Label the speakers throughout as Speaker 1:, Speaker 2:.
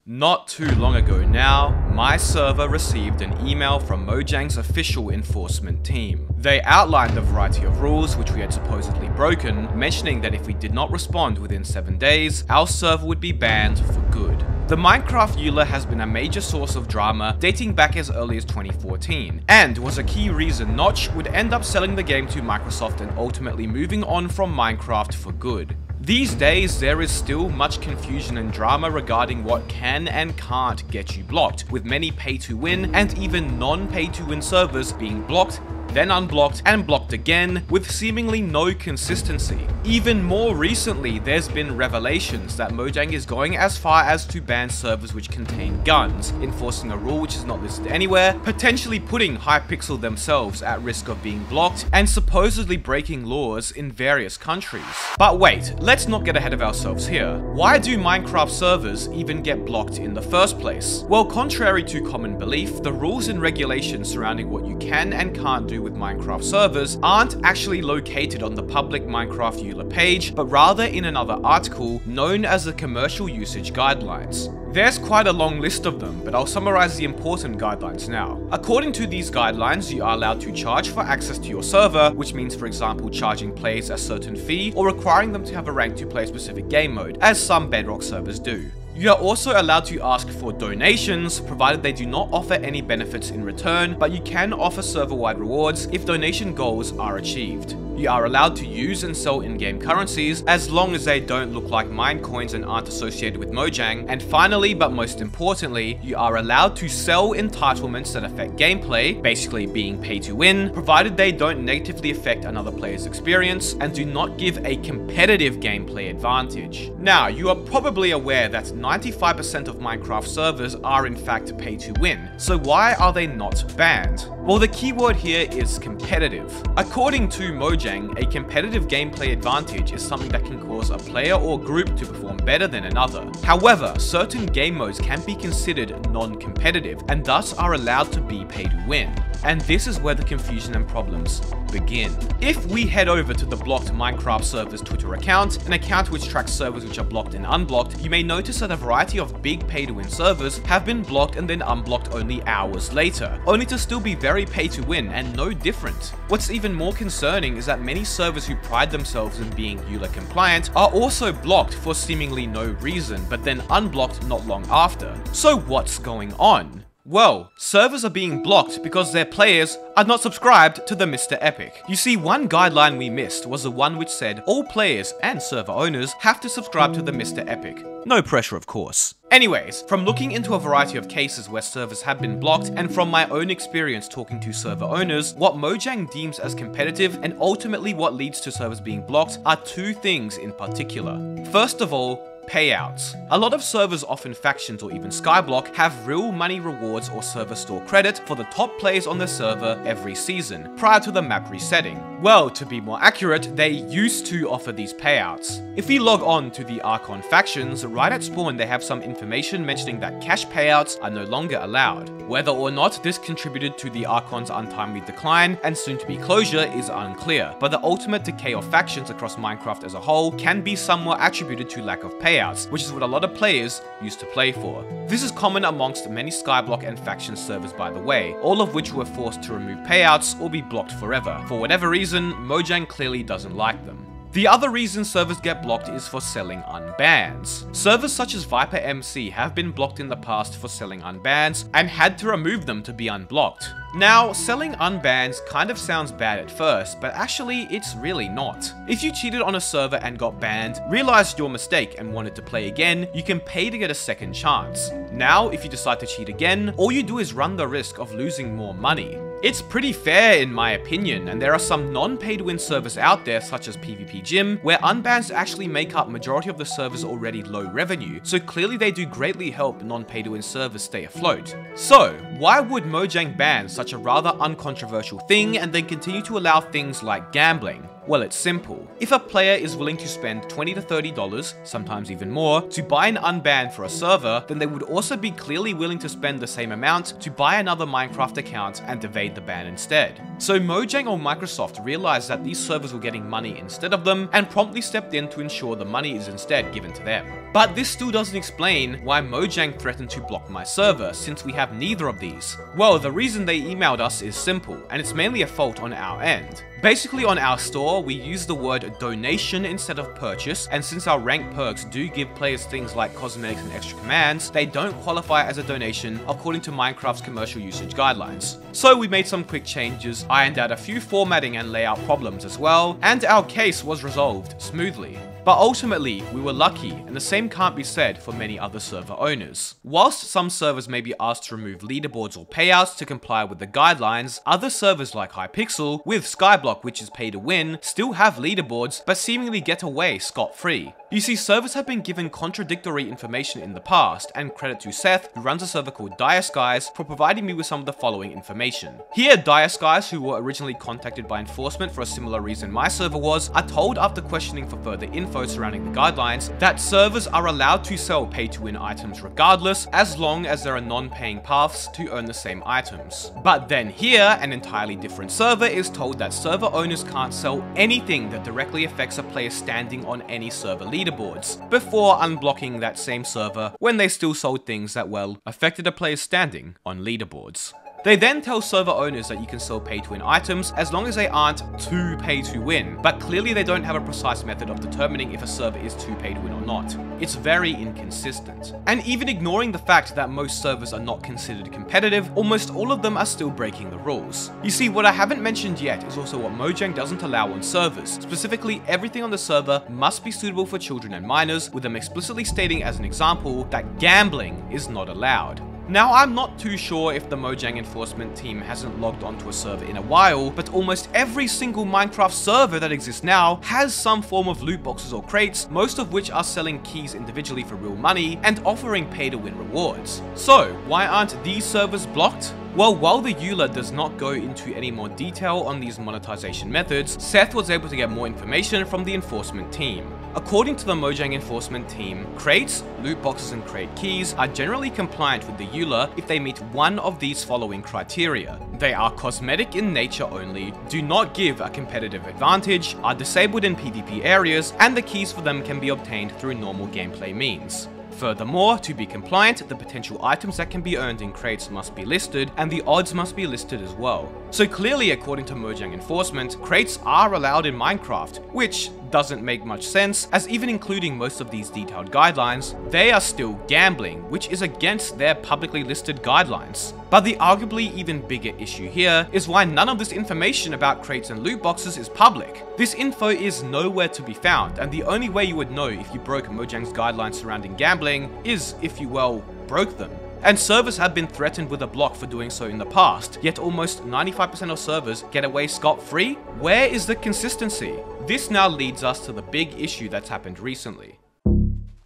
Speaker 1: Not too long ago now, my server received an email from Mojang's official enforcement team. They outlined a variety of rules which we had supposedly broken, mentioning that if we did not respond within 7 days, our server would be banned for good. The Minecraft EULA has been a major source of drama dating back as early as 2014, and was a key reason Notch would end up selling the game to Microsoft and ultimately moving on from Minecraft for good. These days, there is still much confusion and drama regarding what can and can't get you blocked, with many pay-to-win and even non-pay-to-win servers being blocked, then unblocked and blocked again, with seemingly no consistency. Even more recently, there's been revelations that Mojang is going as far as to ban servers which contain guns, enforcing a rule which is not listed anywhere, potentially putting Hypixel themselves at risk of being blocked, and supposedly breaking laws in various countries. But wait, let's not get ahead of ourselves here. Why do Minecraft servers even get blocked in the first place? Well, contrary to common belief, the rules and regulations surrounding what you can and can't do with Minecraft servers aren't actually located on the public Minecraft EULA page, but rather in another article known as the Commercial Usage Guidelines. There's quite a long list of them, but I'll summarize the important guidelines now. According to these guidelines, you are allowed to charge for access to your server, which means, for example, charging players a certain fee or requiring them to have a rank to play a specific game mode, as some Bedrock servers do. You are also allowed to ask for donations, provided they do not offer any benefits in return, but you can offer server-wide rewards if donation goals are achieved. You are allowed to use and sell in-game currencies, as long as they don't look like Minecoins and aren't associated with Mojang. And finally, but most importantly, you are allowed to sell entitlements that affect gameplay, basically being pay to win, provided they don't negatively affect another player's experience and do not give a competitive gameplay advantage. Now, you are probably aware that 95% of Minecraft servers are in fact pay to win, so why are they not banned? Well, the keyword here is competitive. According to Mojang, a competitive gameplay advantage is something that can cause a player or group to perform better than another. However, certain game modes can be considered non-competitive and thus are allowed to be pay to win. And this is where the confusion and problems begin. If we head over to the blocked Minecraft server's Twitter account, an account which tracks servers which are blocked and unblocked, you may notice that a variety of big pay-to-win servers have been blocked and then unblocked only hours later, only to still be very pay-to-win and no different. What's even more concerning is that many servers who pride themselves in being EULA compliant are also blocked for seemingly no reason, but then unblocked not long after. So what's going on? Well, servers are being blocked because their players are not subscribed to the Mr. Epic. You see, one guideline we missed was the one which said all players and server owners have to subscribe to the Mr. Epic. No pressure, of course. Anyways, from looking into a variety of cases where servers have been blocked, and from my own experience talking to server owners, what Mojang deems as competitive and ultimately what leads to servers being blocked are two things in particular. First of all, payouts. A lot of servers, often factions or even Skyblock, have real money rewards or server store credit for the top players on the server every season, prior to the map resetting. Well, to be more accurate, they used to offer these payouts. If we log on to the Archon factions, right at spawn they have some information mentioning that cash payouts are no longer allowed. Whether or not this contributed to the Archon's untimely decline and soon-to-be closure is unclear, but the ultimate decay of factions across Minecraft as a whole can be somewhat attributed to lack of payouts, which is what a lot of players used to play for. This is common amongst many Skyblock and faction servers, by the way, all of which were forced to remove payouts or be blocked forever. For whatever reason, Mojang clearly doesn't like them. The other reason servers get blocked is for selling unbans. Servers such as Viper MC have been blocked in the past for selling unbans and had to remove them to be unblocked. Now, selling unbans kind of sounds bad at first, but actually it's really not. If you cheated on a server and got banned, realized your mistake and wanted to play again, you can pay to get a second chance. Now, if you decide to cheat again, all you do is run the risk of losing more money. It's pretty fair in my opinion, and there are some non-pay-to-win servers out there such as PvP Gym, where unbans actually make up majority of the server's already low revenue, so clearly they do greatly help non-pay-to-win servers stay afloat. So, why would Mojang ban such a rather uncontroversial thing and then continue to allow things like gambling? Well, it's simple. If a player is willing to spend $20 to $30, sometimes even more, to buy an unban for a server, then they would also be clearly willing to spend the same amount to buy another Minecraft account and evade the ban instead. So Mojang or Microsoft realized that these servers were getting money instead of them and promptly stepped in to ensure the money is instead given to them. But this still doesn't explain why Mojang threatened to block my server, since we have neither of these. Well, the reason they emailed us is simple, and it's mainly a fault on our end. Basically, on our store, we use the word donation instead of purchase, and since our rank perks do give players things like cosmetics and extra commands, they don't qualify as a donation according to Minecraft's commercial usage guidelines. So we made some quick changes, ironed out a few formatting and layout problems as well, and our case was resolved smoothly. But ultimately, we were lucky, and the same can't be said for many other server owners. Whilst some servers may be asked to remove leaderboards or payouts to comply with the guidelines, other servers like Hypixel, with Skyblock, which is pay to win, still have leaderboards but seemingly get away scot-free. You see, servers have been given contradictory information in the past, and credit to Seth, who runs a server called Dire Skies, for providing me with some of the following information. Here, Dire Skies, who were originally contacted by enforcement for a similar reason my server was, are told after questioning for further info surrounding the guidelines that servers are allowed to sell pay-to-win items regardless, as long as there are non-paying paths to earn the same items. But then here, an entirely different server is told that server owners can't sell anything that directly affects a player's standing on any server leaderboards, before unblocking that same server when they still sold things that, well, affected a player's standing on leaderboards. They then tell server owners that you can sell pay-to-win items as long as they aren't too pay-to-win, but clearly they don't have a precise method of determining if a server is too pay-to-win or not. It's very inconsistent. And even ignoring the fact that most servers are not considered competitive, almost all of them are still breaking the rules. You see, what I haven't mentioned yet is also what Mojang doesn't allow on servers. Specifically, everything on the server must be suitable for children and minors, with them explicitly stating as an example that gambling is not allowed. Now, I'm not too sure if the Mojang enforcement team hasn't logged onto a server in a while, but almost every single Minecraft server that exists now has some form of loot boxes or crates, most of which are selling keys individually for real money and offering pay-to-win rewards. So, why aren't these servers blocked? Well, while the EULA does not go into any more detail on these monetization methods, Seth was able to get more information from the enforcement team. According to the Mojang enforcement team, crates, loot boxes and crate keys are generally compliant with the EULA if they meet one of these following criteria. They are cosmetic in nature only, do not give a competitive advantage, are disabled in PvP areas, and the keys for them can be obtained through normal gameplay means. Furthermore, to be compliant, the potential items that can be earned in crates must be listed, and the odds must be listed as well. So clearly, according to Mojang enforcement, crates are allowed in Minecraft, which doesn't make much sense, as even including most of these detailed guidelines, they are still gambling, which is against their publicly listed guidelines. But the arguably even bigger issue here is why none of this information about crates and loot boxes is public. This info is nowhere to be found, and the only way you would know if you broke Mojang's guidelines surrounding gambling is if you, well, broke them. And servers have been threatened with a block for doing so in the past, yet almost 95% of servers get away scot-free? Where is the consistency? This now leads us to the big issue that's happened recently.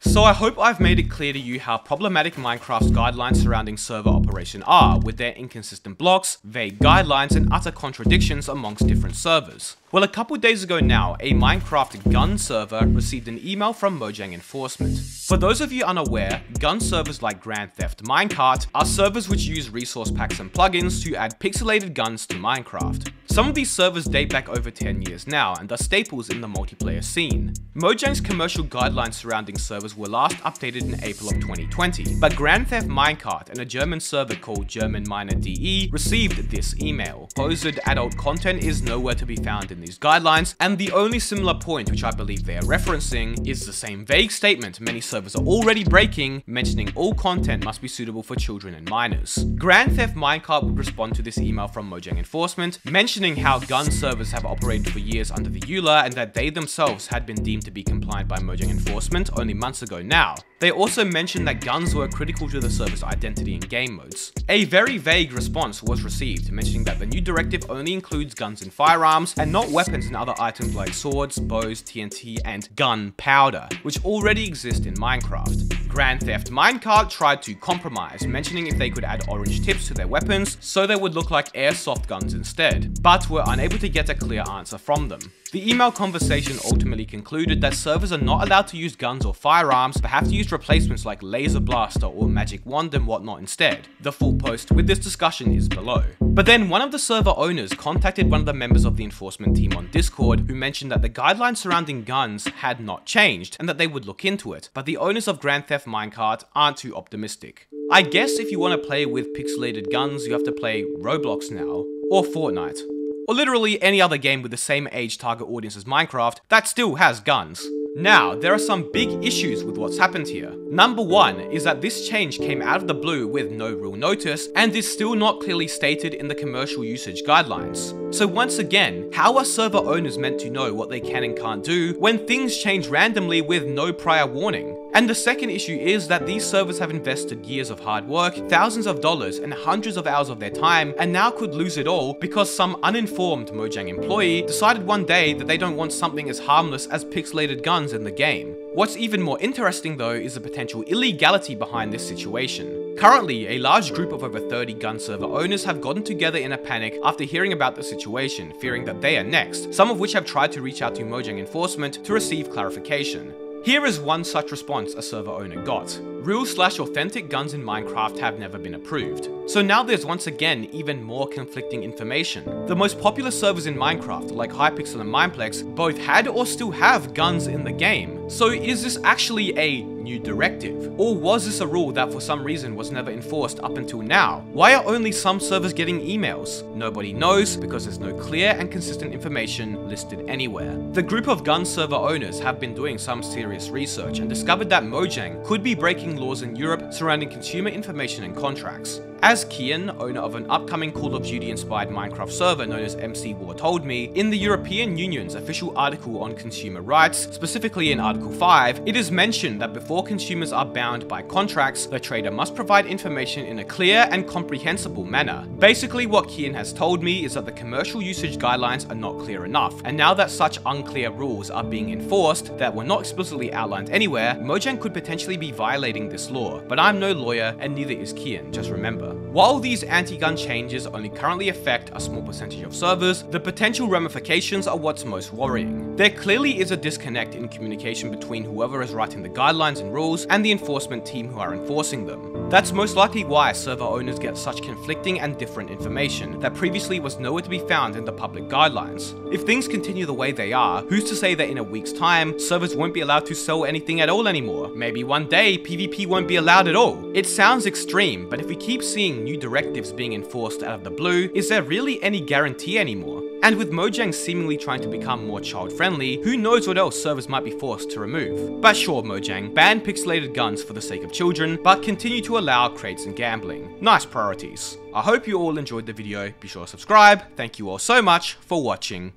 Speaker 1: So I hope I've made it clear to you how problematic Minecraft's guidelines surrounding server operation are, with their inconsistent blocks, vague guidelines, and utter contradictions amongst different servers. Well, a couple days ago now, a Minecraft gun server received an email from Mojang enforcement. For those of you unaware, gun servers like Grand Theft Minecart are servers which use resource packs and plugins to add pixelated guns to Minecraft. Some of these servers date back over 10 years now and are staples in the multiplayer scene. Mojang's commercial guidelines surrounding servers were last updated in April of 2020, but Grand Theft Minecart and a German server called GermanMiner.de received this email. Supposed adult content is nowhere to be found in these guidelines, and the only similar point which I believe they are referencing is the same vague statement many servers are already breaking, mentioning all content must be suitable for children and minors. Grand Theft Minecart would respond to this email from Mojang enforcement, mentioning how gun servers have operated for years under the EULA and that they themselves had been deemed to be compliant by Mojang enforcement only months ago now. They also mentioned that guns were critical to the server's identity in game modes. A very vague response was received, mentioning that the new directive only includes guns and firearms, and not weapons and other items like swords, bows, TNT, and gunpowder, which already exist in Minecraft. Grand Theft Minecart tried to compromise, mentioning if they could add orange tips to their weapons so they would look like airsoft guns instead, but were unable to get a clear answer from them. The email conversation ultimately concluded that servers are not allowed to use guns or firearms, but have to use replacements like laser blaster or magic wand and whatnot instead. The full post with this discussion is below. But then one of the server owners contacted one of the members of the enforcement team on Discord, who mentioned that the guidelines surrounding guns had not changed and that they would look into it, but the owners of Grand Theft Minecart aren't too optimistic. I guess if you want to play with pixelated guns, you have to play Roblox now, or Fortnite, or literally any other game with the same age target audience as Minecraft that still has guns. Now, there are some big issues with what's happened here. Number one is that this change came out of the blue with no real notice and is still not clearly stated in the commercial usage guidelines. So once again, how are server owners meant to know what they can and can't do when things change randomly with no prior warning? And the second issue is that these servers have invested years of hard work, thousands of dollars, and hundreds of hours of their time, and now could lose it all because some uninformed Mojang employee decided one day that they don't want something as harmless as pixelated guns in the game. What's even more interesting though is the potential illegality behind this situation. Currently, a large group of over 30 gun server owners have gotten together in a panic after hearing about the situation, fearing that they are next, some of which have tried to reach out to Mojang Enforcement to receive clarification. Here is one such response a server owner got. Real/authentic guns in Minecraft have never been approved. So now there's once again even more conflicting information. The most popular servers in Minecraft, like Hypixel and Mineplex, both had or still have guns in the game. So is this actually a new directive? Or was this a rule that for some reason was never enforced up until now? Why are only some servers getting emails? Nobody knows because there's no clear and consistent information listed anywhere. The group of gun server owners have been doing some serious research and discovered that Mojang could be breaking laws in Europe surrounding consumer information and contracts. As Kian, owner of an upcoming Call of Duty inspired Minecraft server known as MC War, told me, in the European Union's official article on consumer rights, specifically in Article 5, it is mentioned that before consumers are bound by contracts, the trader must provide information in a clear and comprehensible manner. Basically, what Kian has told me is that the commercial usage guidelines are not clear enough, and now that such unclear rules are being enforced that were not explicitly outlined anywhere, Mojang could potentially be violating this law. But I'm no lawyer, and neither is Kian, just remember. While these anti-gun changes only currently affect a small percentage of servers, the potential ramifications are what's most worrying. There clearly is a disconnect in communication between whoever is writing the guidelines and rules and the enforcement team who are enforcing them. That's most likely why server owners get such conflicting and different information that previously was nowhere to be found in the public guidelines. If things continue the way they are, who's to say that in a week's time, servers won't be allowed to sell anything at all anymore? Maybe one day, PvP won't be allowed at all. It sounds extreme, but if we keep seeing new directives being enforced out of the blue, is there really any guarantee anymore? And with Mojang seemingly trying to become more child-friendly, who knows what else servers might be forced to remove. But sure, Mojang, ban pixelated guns for the sake of children, but continue to allow crates and gambling. Nice priorities. I hope you all enjoyed the video. Be sure to subscribe. Thank you all so much for watching.